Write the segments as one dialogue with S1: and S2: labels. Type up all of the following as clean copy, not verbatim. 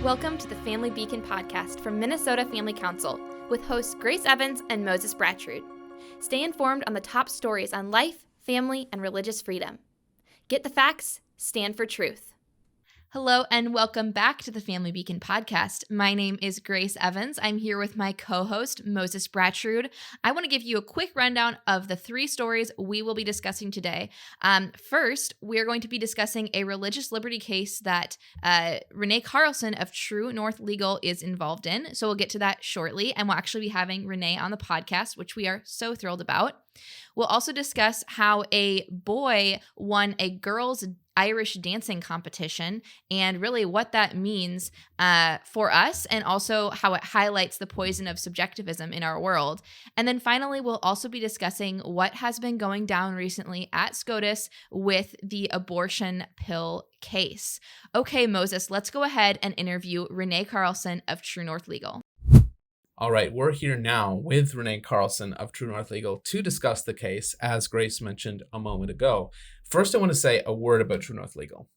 S1: Welcome to the Family Beacon podcast from Minnesota Family Counsel with hosts Grace Evans and Moses Brattrud. Stay informed on the top stories on life, family, and religious freedom. Get the facts, stand for truth. Hello and welcome back to the Family Beacon podcast. My name is Grace Evans. I'm here with my co-host, Moses Brattrud. I want to give you a quick rundown of the three stories we will be discussing today. First, we're going to be discussing a religious liberty case that Renee Carlson of True North Legal is involved in. So we'll get to that shortly, and we'll actually be having Renee on the podcast, which we are so thrilled about. We'll also discuss how a boy won a girls' Irish dancing competition and really what that means for us, and also how it highlights the poison of subjectivism in our world. And then finally, we'll also be discussing what has been going down recently at SCOTUS with the abortion pill case. Okay, Moses, let's go ahead and interview Renee Carlson of True North Legal.
S2: All right, we're here now with Renee Carlson of True North Legal to discuss the case, as Grace mentioned a moment ago. First, I want to say a word about True North Legal.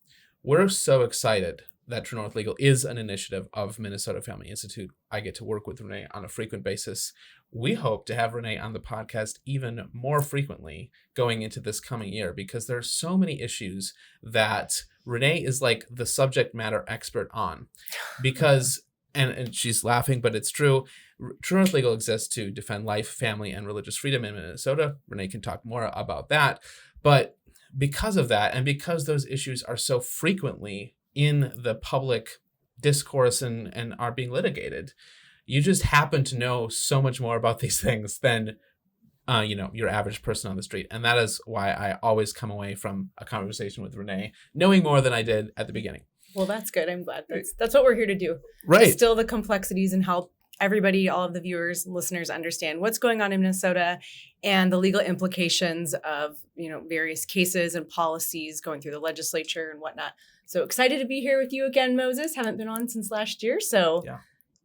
S2: We're so excited that True North Legal is an initiative of Minnesota Family Institute. I get to work with Renee on a frequent basis. We hope to have Renee on the podcast even more frequently going into this coming year, because there are so many issues that Renee is like the subject matter expert on. Because, and she's laughing, but it's true, True North Legal exists to defend life, family, and religious freedom in Minnesota. Renee can talk more about that. But because of that, and because those issues are so frequently in the public discourse and are being litigated, you just happen to know so much more about these things than your average person on the street. And that is why I always come away from a conversation with Renee knowing more than I did at the beginning.
S3: Well, that's good. I'm glad. That's what we're here to do.
S2: Right.
S3: Distill the complexities and help everybody, all of the viewers, listeners understand what's going on in Minnesota and the legal implications of, various cases and policies going through the legislature and whatnot. So excited to be here with you again, Moses. Haven't been on since last year. So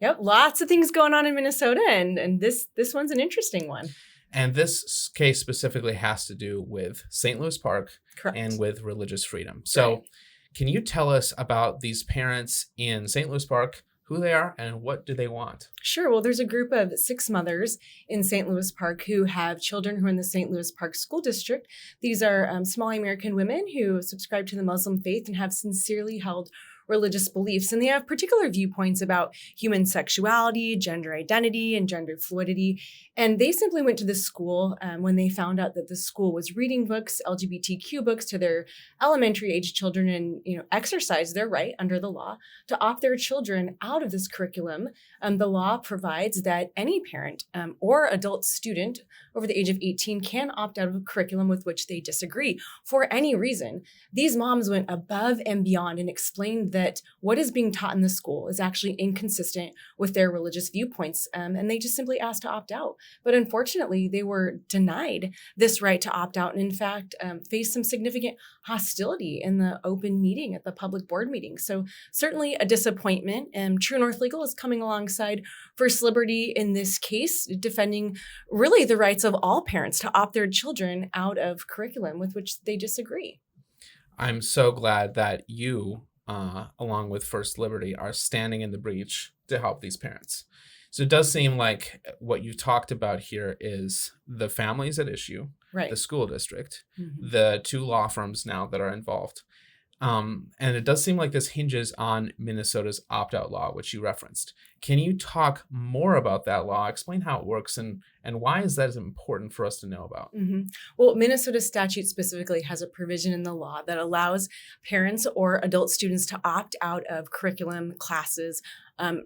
S3: Yep, lots of things going on in Minnesota, and this one's an interesting one.
S2: And this case specifically has to do with St. Louis Park.
S3: Correct.
S2: And with religious freedom. So Can you tell us about these parents in St. Louis Park, who they are, and what do they want?
S3: Sure. Well, there's a group of 6 mothers in St. Louis Park who have children who are in the St. Louis Park School District. These are Somali American women who subscribe to the Muslim faith and have sincerely held religious beliefs. And they have particular viewpoints about human sexuality, gender identity, and gender fluidity. And they simply went to the school when they found out that the school was reading books, LGBTQ books, to their elementary age children, and exercised their right under the law to opt their children out of this curriculum. The law provides that any parent or adult student over the age of 18 can opt out of a curriculum with which they disagree for any reason. These moms went above and beyond and explained that what is being taught in the school is actually inconsistent with their religious viewpoints, and they just simply asked to opt out. But unfortunately, they were denied this right to opt out, and in fact, faced some significant hostility in the open meeting at the public board meeting. So certainly a disappointment, and True North Legal is coming alongside First Liberty in this case, defending really the rights of all parents to opt their children out of curriculum with which they disagree.
S2: I'm so glad that you, along with First Liberty, are standing in the breach to help these parents. So it does seem like what you talked about here is the families at issue,
S3: right,
S2: the school district, the 2 law firms now that are involved. And it does seem like this hinges on Minnesota's opt-out law, which you referenced. Can you talk more about that law? Explain how it works and why is that important for us to know about?
S3: Well, Minnesota statute specifically has a provision in the law that allows parents or adult students to opt out of curriculum classes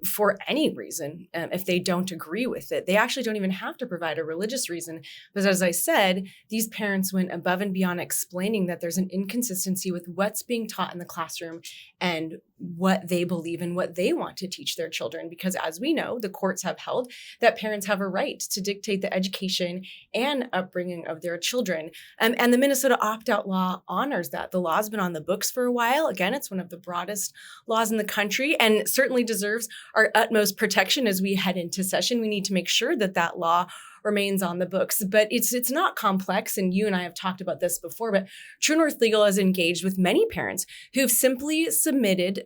S3: for any reason if they don't agree with it. They actually don't even have to provide a religious reason. But as I said, these parents went above and beyond explaining that there's an inconsistency with what's being taught in the classroom and what they believe and what they want to teach their children. Because as we know, the courts have held that parents have a right to dictate the education and upbringing of their children. And the Minnesota opt-out law honors that. The law's been on the books for a while. Again, it's one of the broadest laws in the country and certainly deserves our utmost protection as we head into session. We need to make sure that that law remains on the books, but it's not complex. And you and I have talked about this before, but True North Legal has engaged with many parents who've simply submitted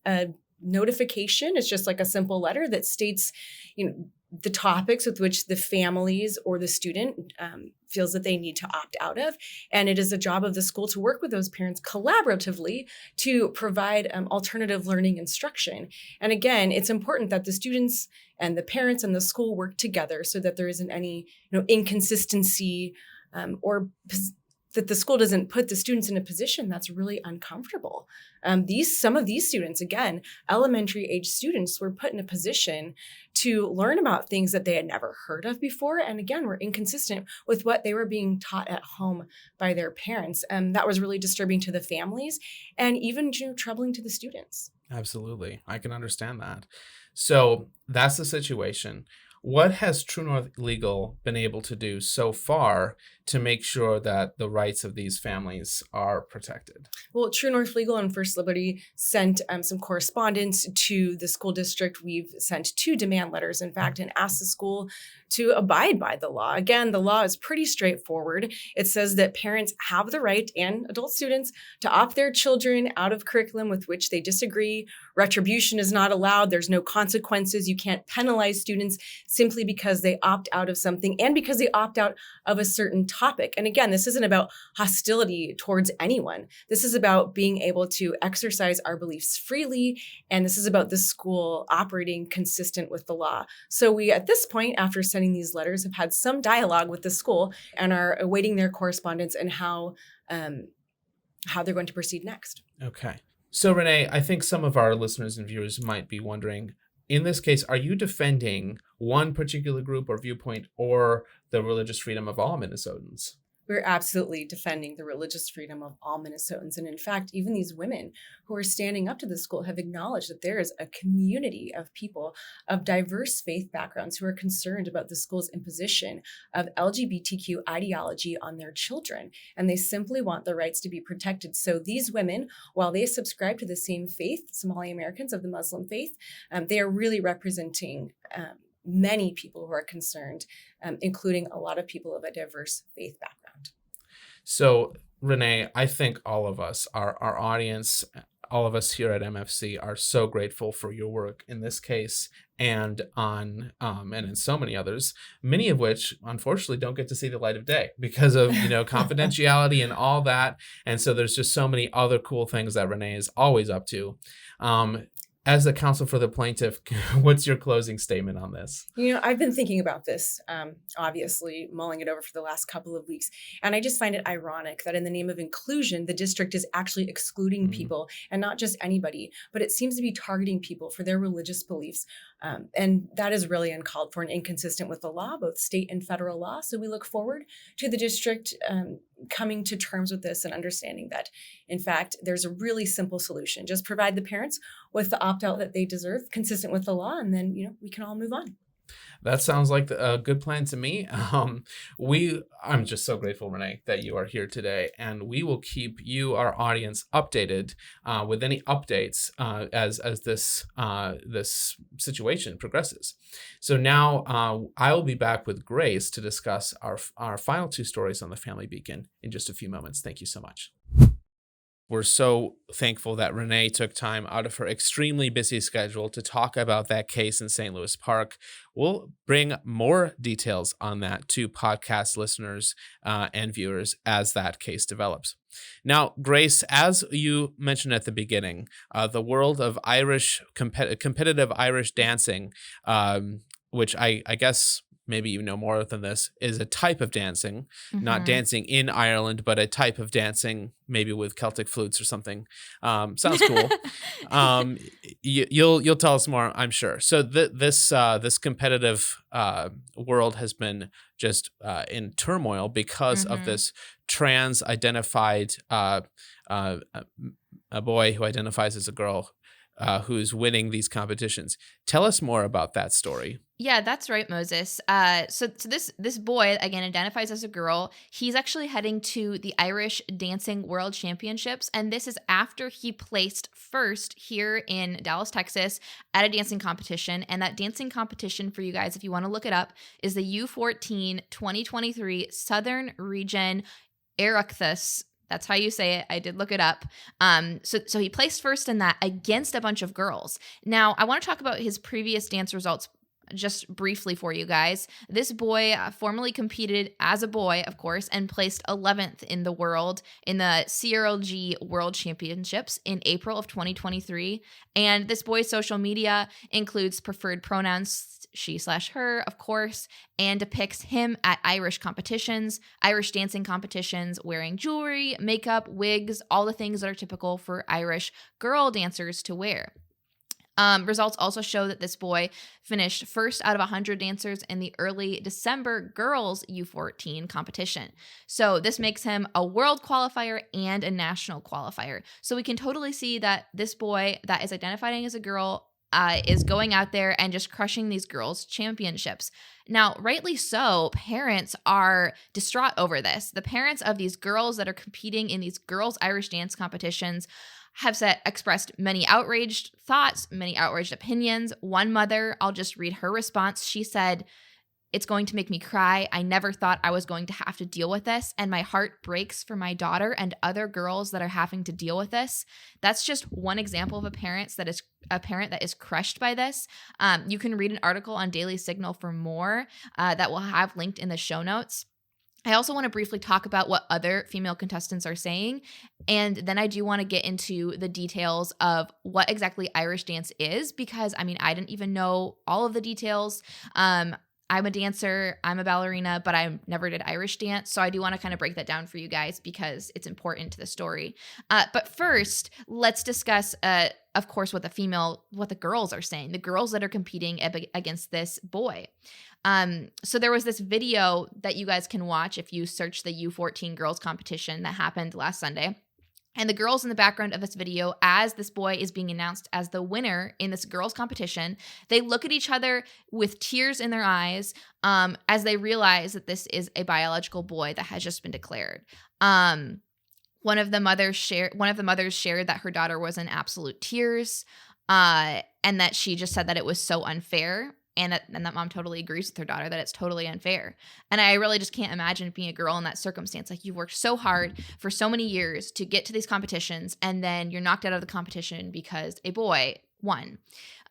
S3: a notification is just like a simple letter that states, the topics with which the families or the student feels that they need to opt out of. And it is the job of the school to work with those parents collaboratively to provide alternative learning instruction. And again, it's important that the students and the parents and the school work together so that there isn't any inconsistency or that the school doesn't put the students in a position that's really uncomfortable. Some of these students, again, elementary age students, were put in a position to learn about things that they had never heard of before. And again, were inconsistent with what they were being taught at home by their parents. And that was really disturbing to the families and even troubling to the students.
S2: Absolutely. I can understand that. So that's the situation. What has True North Legal been able to do so far to make sure that the rights of these families are protected?
S3: Well, True North Legal and First Liberty sent some correspondence to the school district. We've sent 2 demand letters, in fact, and asked the school to abide by the law. Again, the law is pretty straightforward. It says that parents have the right, and adult students, to opt their children out of curriculum with which they disagree. Retribution is not allowed. There's no consequences. You can't penalize students simply because they opt out of something and because they opt out of a certain topic. And again, this isn't about hostility towards anyone. This is about being able to exercise our beliefs freely. And this is about the school operating consistent with the law. So we, at this point, after sending these letters, have had some dialogue with the school and are awaiting their correspondence and how they're going to proceed next.
S2: Okay. So Renee, I think some of our listeners and viewers might be wondering, in this case, are you defending one particular group or viewpoint or the religious freedom of all Minnesotans?
S3: We're absolutely defending the religious freedom of all Minnesotans. And in fact, even these women who are standing up to the school have acknowledged that there is a community of people of diverse faith backgrounds who are concerned about the school's imposition of LGBTQ ideology on their children. And they simply want the rights to be protected. So these women, while they subscribe to the same faith, Somali Americans of the Muslim faith, they are really representing many people who are concerned, including a lot of people of a diverse faith background.
S2: So, Renee, I think all of us, our audience, all of us here at MFC are so grateful for your work in this case and and in so many others, many of which unfortunately don't get to see the light of day because of confidentiality and all that. And so there's just so many other cool things that Renee is always up to. As the counsel for the plaintiff, what's your closing statement on this?
S3: I've been thinking about this, obviously mulling it over for the last couple of weeks. And I just find it ironic that in the name of inclusion, the district is actually excluding people, and not just anybody, but it seems to be targeting people for their religious beliefs. And that is really uncalled for and inconsistent with the law, both state and federal law. So we look forward to the district coming to terms with this and understanding that, in fact, there's a really simple solution. Just provide the parents with the opt-out that they deserve, consistent with the law, and then, we can all move on.
S2: That sounds like a good plan to me. I'm just so grateful, Renee, that you are here today, and we will keep you, our audience, updated with any updates as this situation progresses. So now I will be back with Grace to discuss our final 2 stories on the Family Beacon in just a few moments. Thank you so much. We're so thankful that Renee took time out of her extremely busy schedule to talk about that case in St. Louis Park. We'll bring more details on that to podcast listeners and viewers as that case develops. Now, Grace, as you mentioned at the beginning, the world of competitive Irish dancing, which I guess maybe you know more than this, is a type of dancing, not dancing in Ireland, but a type of dancing, maybe with Celtic flutes or something. Sounds cool. You'll tell us more, I'm sure. So this competitive world has been just in turmoil because of this trans-identified a boy who identifies as a girl who's winning these competitions. Tell us more about that story.
S1: Yeah, that's right, Moses. So this boy, again, identifies as a girl. He's actually heading to the Irish Dancing World Championships, and this is after he placed first here in Dallas, Texas, at a dancing competition. And that dancing competition, for you guys, if you want to look it up, is the U14 2023 Southern Region Oireachtas That's how you say it. I did look it up. So he placed first in that against a bunch of girls. Now, I want to talk about his previous dance results just briefly for you guys. This boy formerly competed as a boy, of course, and placed 11th in the world in the CRLG World Championships in April of 2023. And this boy's social media includes preferred pronouns she/her, of course, and depicts him at Irish competitions, Irish dancing competitions, wearing jewelry, makeup, wigs, all the things that are typical for Irish girl dancers to wear. Results also show that this boy finished first out of 100 dancers in the early December girls U14 competition. So this makes him a world qualifier and a national qualifier. So we can totally see that this boy that is identifying as a girl is going out there and just crushing these girls' championships. Now, rightly so, parents are distraught over this. The parents of these girls that are competing in these girls' Irish dance competitions have expressed many outraged thoughts, many outraged opinions. One mother, I'll just read her response. She said, "It's going to make me cry. I never thought I was going to have to deal with this, and my heart breaks for my daughter and other girls that are having to deal with this." That's just one example of a parent that is crushed by this. You can read an article on Daily Signal for more that we'll have linked in the show notes. I also want to briefly talk about what other female contestants are saying, and then I do want to get into the details of what exactly Irish dance is, because I didn't even know all of the details. I'm a dancer, I'm a ballerina, but I never did Irish dance, so I do want to kind of break that down for you guys because it's important to the story. But first, let's discuss, of course, what the girls are saying, the girls that are competing against this boy. So there was this video that you guys can watch if you search the U14 girls competition that happened last Sunday. And the girls in the background of this video, as this boy is being announced as the winner in this girls' competition, they look at each other with tears in their eyes as they realize that this is a biological boy that has just been declared. One of the mothers shared that her daughter was in absolute tears, and that she just said that it was so unfair. And that mom totally agrees with her daughter that it's totally unfair. And I really just can't imagine being a girl in that circumstance. Like, you've worked so hard for so many years to get to these competitions, and then you're knocked out of the competition because a boy won.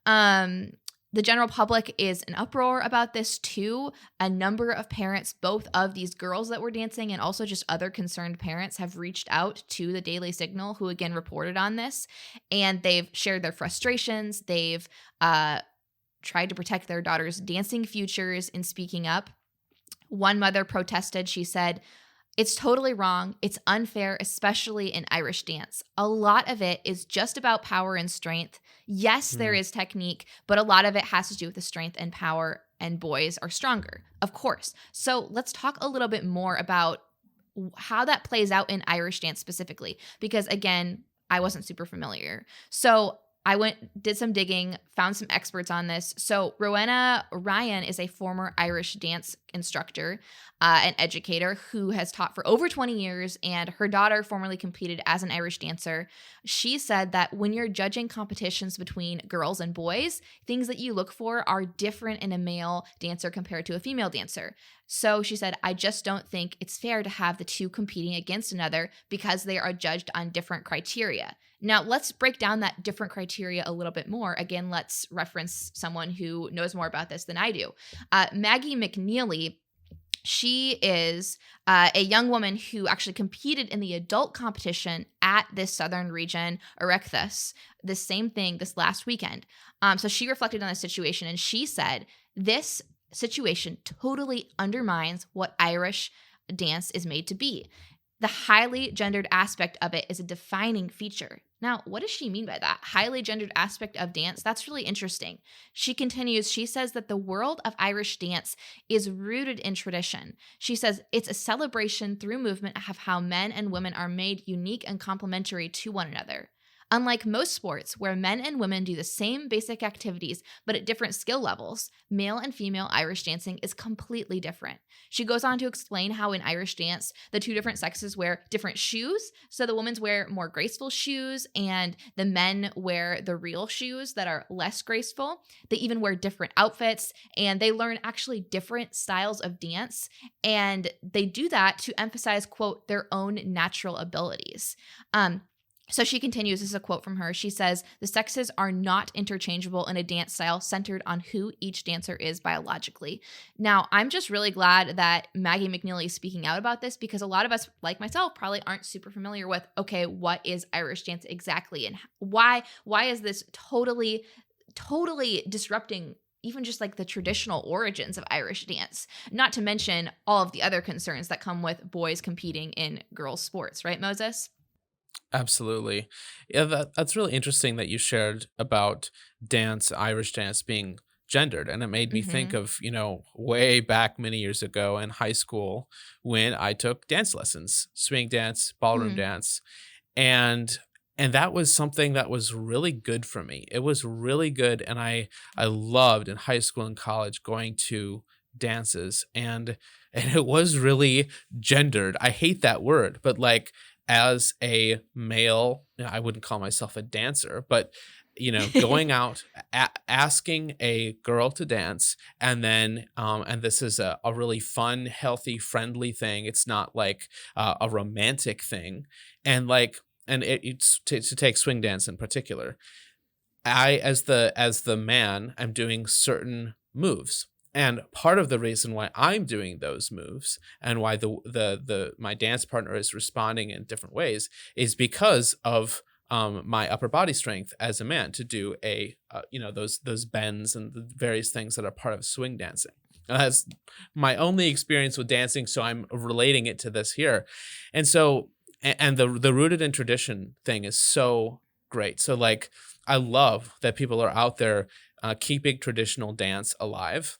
S1: The general public is in uproar about this too. A number of parents, both of these girls that were dancing and also just other concerned parents, have reached out to the Daily Signal, who again reported on this, and they've shared their frustrations. They've tried to protect their daughter's dancing futures in speaking up. One mother protested. She said, "It's totally wrong. It's unfair, especially in Irish dance. A lot of it is just about power and strength. Yes, there is technique, but a lot of it has to do with the strength and power, and boys are stronger, of course." So let's talk a little bit more about how that plays out in Irish dance specifically, because again, I wasn't super familiar. So I did some digging, found some experts on this. So Rowena Ryan is a former Irish dance instructor and educator who has taught for over 20 years, and her daughter formerly competed as an Irish dancer. She said that when you're judging competitions between girls and boys, things that you look for are different in a male dancer compared to a female dancer. So she said, "I just don't think it's fair to have the two competing against another because they are judged on different criteria." Now, let's break down that different criteria a little bit more. Again, let's reference someone who knows more about this than I do. Maggie McNeely, she is a young woman who actually competed in the adult competition at this Southern Region Oireachtas, the same thing this last weekend. So she reflected on the situation, and she said, "This situation totally undermines what Irish dance is made to be. The highly gendered aspect of it is a defining feature." Now, what does she mean by that? Highly gendered aspect of dance? That's really interesting. She continues, she says that the world of Irish dance is rooted in tradition. She says it's a celebration through movement of how men and women are made unique and complementary to one another. Unlike most sports where men and women do the same basic activities but at different skill levels, male and female Irish dancing is completely different. She goes on to explain how in Irish dance, the two different sexes wear different shoes. So the women wear more graceful shoes and the men wear the real shoes that are less graceful. They even wear different outfits and they learn actually different styles of dance. And they do that to emphasize, quote, their own natural abilities. So she continues, this is a quote from her. She says, the sexes are not interchangeable in a dance style centered on who each dancer is biologically. Now, I'm just really glad that Maggie McNeely is speaking out about this because a lot of us, like myself, probably aren't super familiar with, okay, what is Irish dance exactly? And why is this totally disrupting even just like the traditional origins of Irish dance, not to mention all of the other concerns that come with boys competing in girls' sports, right, Moses?
S2: Absolutely. Yeah, that's really interesting that you shared about dance, Irish dance being gendered. And it made me think of, way back many years ago in high school when I took dance lessons, swing dance, ballroom dance. And that was something that was really good for me. It was really good. And I loved in high school and college going to dances and it was really gendered. I hate that word, but like, as a male, I wouldn't call myself a dancer, but going out, asking a girl to dance, and then, and this is a really fun, healthy, friendly thing. It's not like a romantic thing, and it's to take swing dance in particular. I, as the man, I'm doing certain moves. And part of the reason why I'm doing those moves and why my dance partner is responding in different ways is because of my upper body strength as a man to do those bends and the various things that are part of swing dancing. And that's my only experience with dancing, so I'm relating it to this here. And so, and the rooted in tradition thing is so great. So like, I love that people are out there keeping traditional dance alive.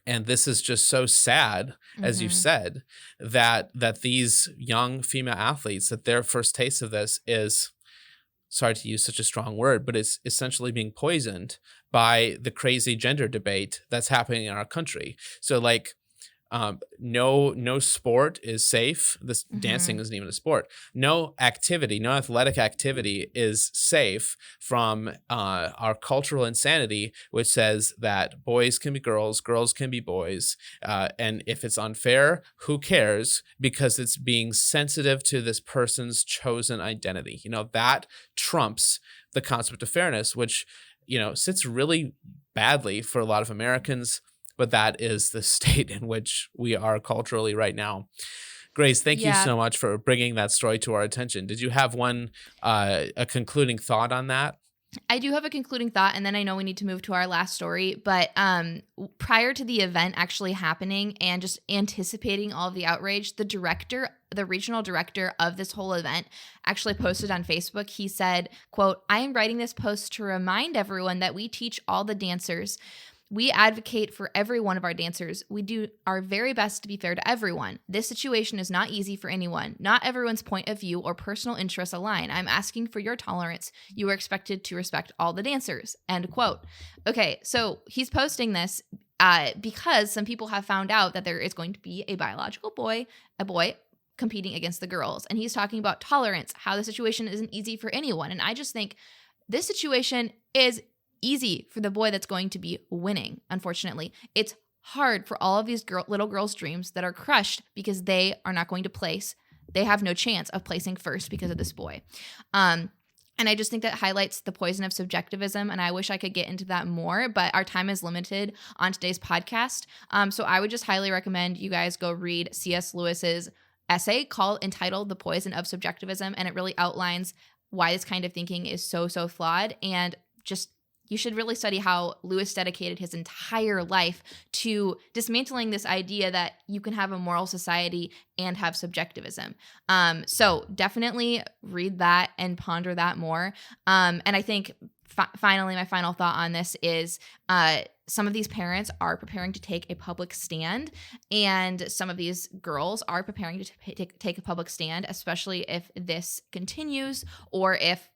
S2: And this is just so sad, as you said, that these young female athletes, that their first taste of this is, sorry to use such a strong word, but it's essentially being poisoned by the crazy gender debate that's happening in our country. So like, no sport is safe. This dancing isn't even a sport. No athletic activity is safe from our cultural insanity, which says that boys can be girls, girls can be boys. And if it's unfair, who cares? Because it's being sensitive to this person's chosen identity. That trumps the concept of fairness, which, sits really badly for a lot of Americans. But that is the state in which we are culturally right now. Grace, thank you so much for bringing that story to our attention. Did you have a concluding thought on that?
S1: I do have a concluding thought, and then I know we need to move to our last story. But prior to the event actually happening and just anticipating all of the outrage, the regional director of this whole event actually posted on Facebook. He said, quote, I am writing this post to remind everyone that we teach all the dancers. We advocate for every one of our dancers. We do our very best to be fair to everyone. This situation is not easy for anyone. Not everyone's point of view or personal interests align. I'm asking for your tolerance. You are expected to respect all the dancers. End quote. Okay, so he's posting this because some people have found out that there is going to be a biological boy, competing against the girls. And he's talking about tolerance, how the situation isn't easy for anyone. And I just think this situation is easy for the boy that's going to be winning. Unfortunately, it's hard for all of these little girls' dreams that are crushed because they are not going to place. They have no chance of placing first because of this boy. And I just think that highlights the poison of subjectivism, and I wish I could get into that more, but our time is limited on today's podcast. So I would just highly recommend you guys go read C.S. Lewis's essay entitled The Poison of Subjectivism, and it really outlines why this kind of thinking is so flawed, and just you should really study how Lewis dedicated his entire life to dismantling this idea that you can have a moral society and have subjectivism. So definitely read that and ponder that more. And I think finally, my final thought on this is some of these parents are preparing to take a public stand, and some of these girls are preparing to take a public stand, especially if this continues or if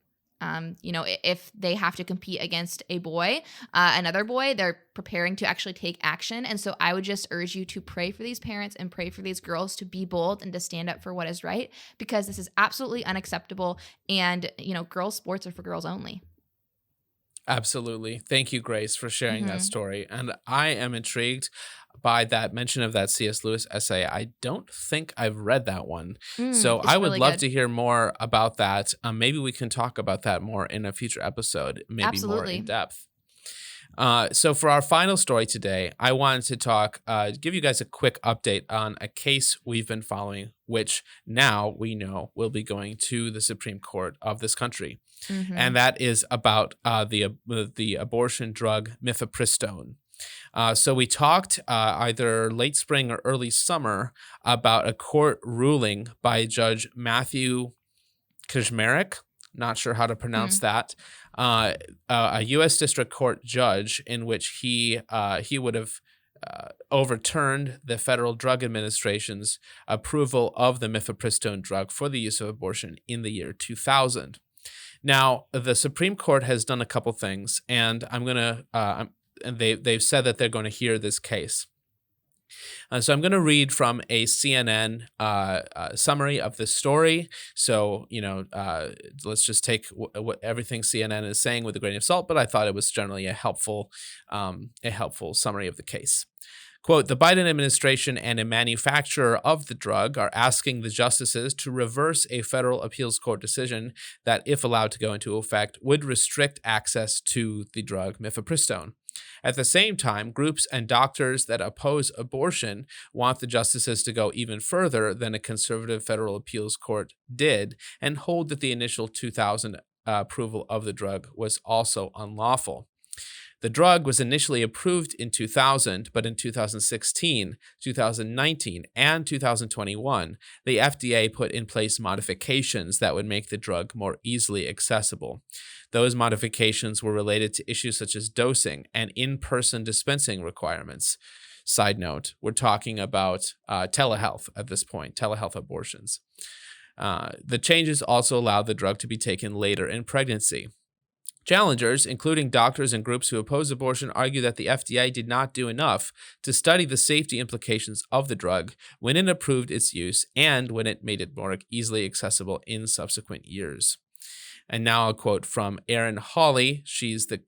S1: if they have to compete against a boy, another boy, they're preparing to actually take action. And so I would just urge you to pray for these parents and pray for these girls to be bold and to stand up for what is right, because this is absolutely unacceptable. And, girls' sports are for girls only.
S2: Absolutely. Thank you, Grace, for sharing that story. And I am intrigued by that mention of that C.S. Lewis essay. I don't think I've read that one. So I would
S1: really
S2: love
S1: good.
S2: to hear more about that. Maybe we can talk about that more in a future episode, maybe
S1: Absolutely.
S2: more in depth. So for our final story today, I wanted to give you guys a quick update on a case we've been following, which now we know will be going to the Supreme Court of this country. And that is about the abortion drug mifepristone. So we talked either late spring or early summer about a court ruling by Judge Matthew Kaczmarek, not sure how to pronounce that, a U.S. District Court judge, in which he would have overturned the Federal Drug Administration's approval of the mifepristone drug for the use of abortion in the year 2000. Now, the Supreme Court has done a couple things, and they've said that they're going to hear this case. So I'm going to read from a CNN summary of the story. So, let's just take what everything CNN is saying with a grain of salt, but I thought it was generally a helpful summary of the case. Quote, the Biden administration and a manufacturer of the drug are asking the justices to reverse a federal appeals court decision that, if allowed to go into effect, would restrict access to the drug mifepristone. At the same time, groups and doctors that oppose abortion want the justices to go even further than a conservative federal appeals court did and hold that the initial 2000 approval of the drug was also unlawful. The drug was initially approved in 2000, but in 2016, 2019, and 2021, the FDA put in place modifications that would make the drug more easily accessible. Those modifications were related to issues such as dosing and in-person dispensing requirements. Side note, we're talking about telehealth at this point, telehealth abortions. The changes also allowed the drug to be taken later in pregnancy. Challengers, including doctors and groups who oppose abortion, argue that the FDA did not do enough to study the safety implications of the drug when it approved its use and when it made it more easily accessible in subsequent years. And now a quote from Erin Hawley. She's the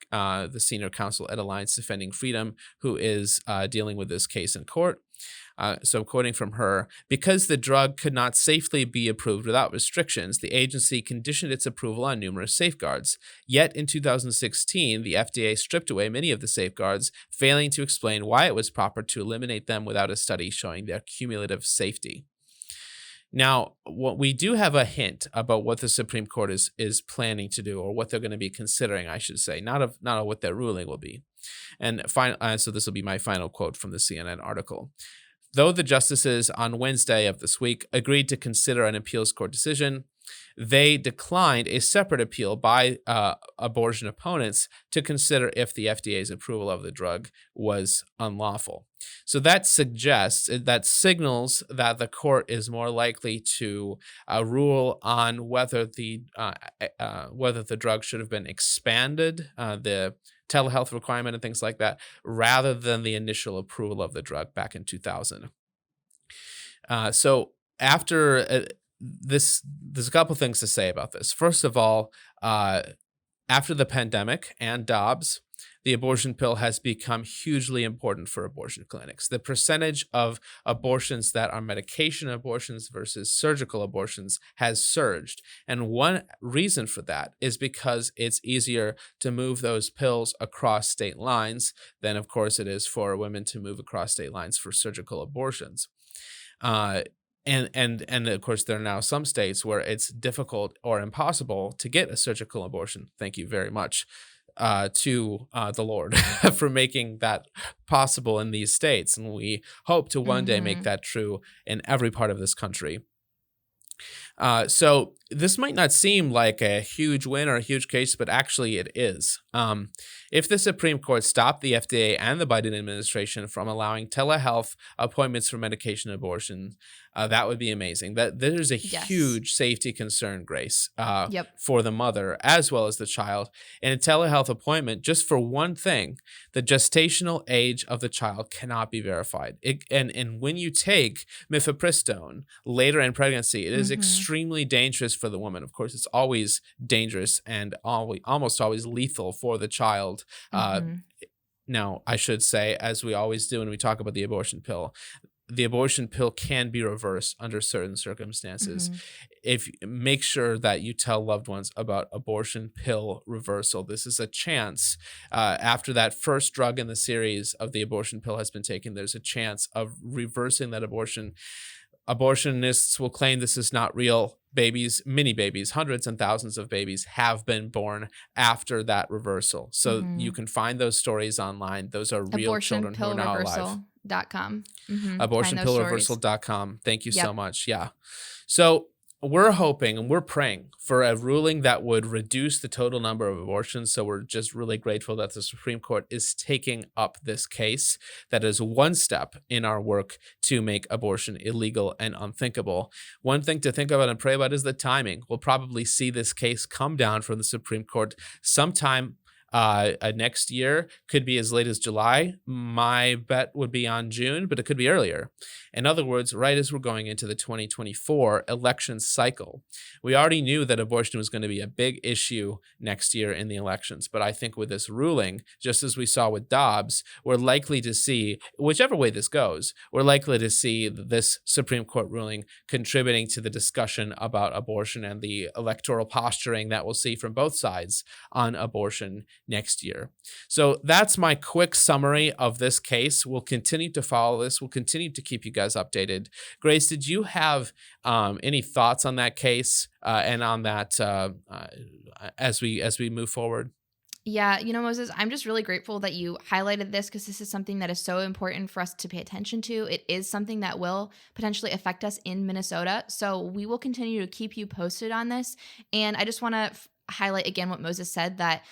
S2: senior counsel at Alliance Defending Freedom, who is dealing with this case in court. So quoting from her, because the drug could not safely be approved without restrictions, the agency conditioned its approval on numerous safeguards. Yet in 2016, the FDA stripped away many of the safeguards, failing to explain why it was proper to eliminate them without a study showing their cumulative safety. Now, what we do have a hint about what the Supreme Court is planning to do, or what they're going to be considering, I should say, not of what their ruling will be. And so this will be my final quote from the CNN article. Though the justices on Wednesday of this week agreed to consider an appeals court decision, they declined a separate appeal by abortion opponents to consider if the FDA's approval of the drug was unlawful. So that signals that the court is more likely to rule on whether the drug should have been expanded, the telehealth requirement and things like that, rather than the initial approval of the drug back in 2000. So after this, there's a couple things to say about this. First of all, after the pandemic and Dobbs, the abortion pill has become hugely important for abortion clinics. The percentage of abortions that are medication abortions versus surgical abortions has surged. And one reason for that is because it's easier to move those pills across state lines than, of course, it is for women to move across state lines for surgical abortions. And of course, there are now some states where it's difficult or impossible to get a surgical abortion. Thank you very much to the Lord for making that possible in these states. And we hope to one day make that true in every part of this country. So this might not seem like a huge win or a huge case, but actually it is. If the Supreme Court stopped the FDA and the Biden administration from allowing telehealth appointments for medication abortion, that would be amazing. That there's a huge safety concern, Grace, for the mother as well as the child. And a telehealth appointment, just for one thing, the gestational age of the child cannot be verified. And when you take mifepristone later in pregnancy, it is extremely dangerous for the woman. Of course, it's always dangerous and almost always lethal for the child. Now, I should say, as we always do when we talk about the abortion pill can be reversed under certain circumstances. If make sure that you tell loved ones about abortion pill reversal. This is a chance after that first drug in the series of the abortion pill has been taken, there's a chance of reversing that abortion. Abortionists will claim this is not real. Babies, many babies, hundreds and thousands of babies have been born after that reversal. So you can find those stories online. Those are real children who are now alive. Abortionpillreversal.com. Thank you so much. Yeah. So we're hoping and we're praying for a ruling that would reduce the total number of abortions. So we're just really grateful that the Supreme Court is taking up this case. That is one step in our work to make abortion illegal and unthinkable. One thing to think about and pray about is the timing. We'll probably see this case come down from the Supreme Court sometime next year. Could be as late as July. My bet would be on June, but it could be earlier. In other words, right as we're going into the 2024 election cycle. We already knew that abortion was going to be a big issue next year in the elections, but I think with this ruling, just as we saw with Dobbs, we're likely to see, whichever way this goes, we're likely to see this Supreme Court ruling contributing to the discussion about abortion and the electoral posturing that we'll see from both sides on abortion next year. So that's my quick summary of this case. We'll continue to follow this. We'll continue to keep you guys updated. Grace, did you have any thoughts on that case and on that as we move forward?
S1: Yeah, Moses, I'm just really grateful that you highlighted this because this is something that is so important for us to pay attention to. It is something that will potentially affect us in Minnesota. So we will continue to keep you posted on this. And I just want to highlight again what Moses said, that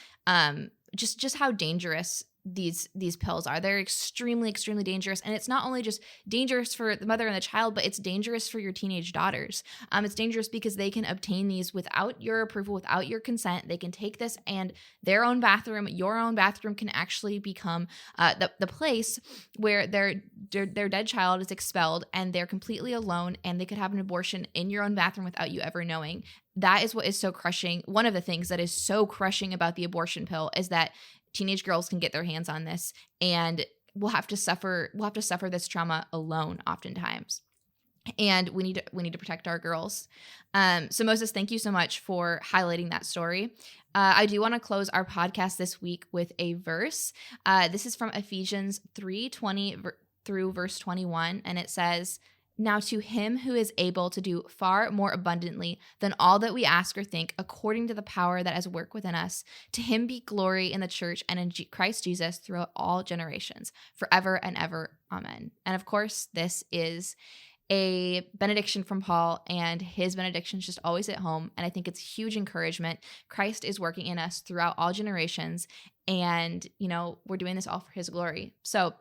S1: just how dangerous these pills are. They're extremely, extremely dangerous. And it's not only just dangerous for the mother and the child, but it's dangerous for your teenage daughters. It's dangerous because they can obtain these without your approval, without your consent. They can take this and your own bathroom can actually become the place where their dead child is expelled and they're completely alone, and they could have an abortion in your own bathroom without you ever knowing. That is what is so crushing. One of the things that is so crushing about the abortion pill is that teenage girls can get their hands on this and we'll have to suffer this trauma alone oftentimes. And we need to protect our girls. So Moses, thank you so much for highlighting that story. I do want to close our podcast this week with a verse. This is from Ephesians 3:20 through verse 21, and it says, "Now to him who is able to do far more abundantly than all that we ask or think, according to the power that is at work within us, to him be glory in the church and in Christ Jesus throughout all generations, forever and ever. Amen." And of course, this is a benediction from Paul, and his benedictions just always hit home. And I think it's huge encouragement. Christ is working in us throughout all generations, and we're doing this all for his glory. So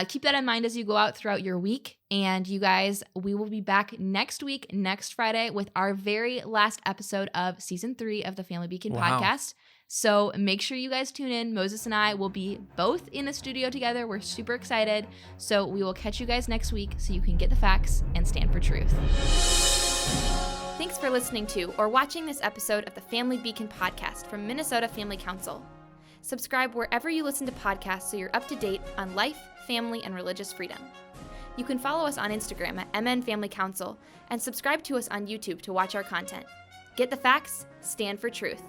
S1: keep that in mind as you go out throughout your week. And you guys, we will be back next week, next Friday, with our very last episode of season 3 of the Family Beacon podcast. So make sure you guys tune in. Moses and I will be both in the studio together. We're super excited. So we will catch you guys next week so you can get the facts and stand for truth.
S4: Thanks for listening to or watching this episode of the Family Beacon podcast from Minnesota Family Council. Subscribe wherever you listen to podcasts so you're up to date on life, family, and religious freedom. You can follow us on Instagram at MN Family Council and subscribe to us on YouTube to watch our content. Get the facts, stand for truth.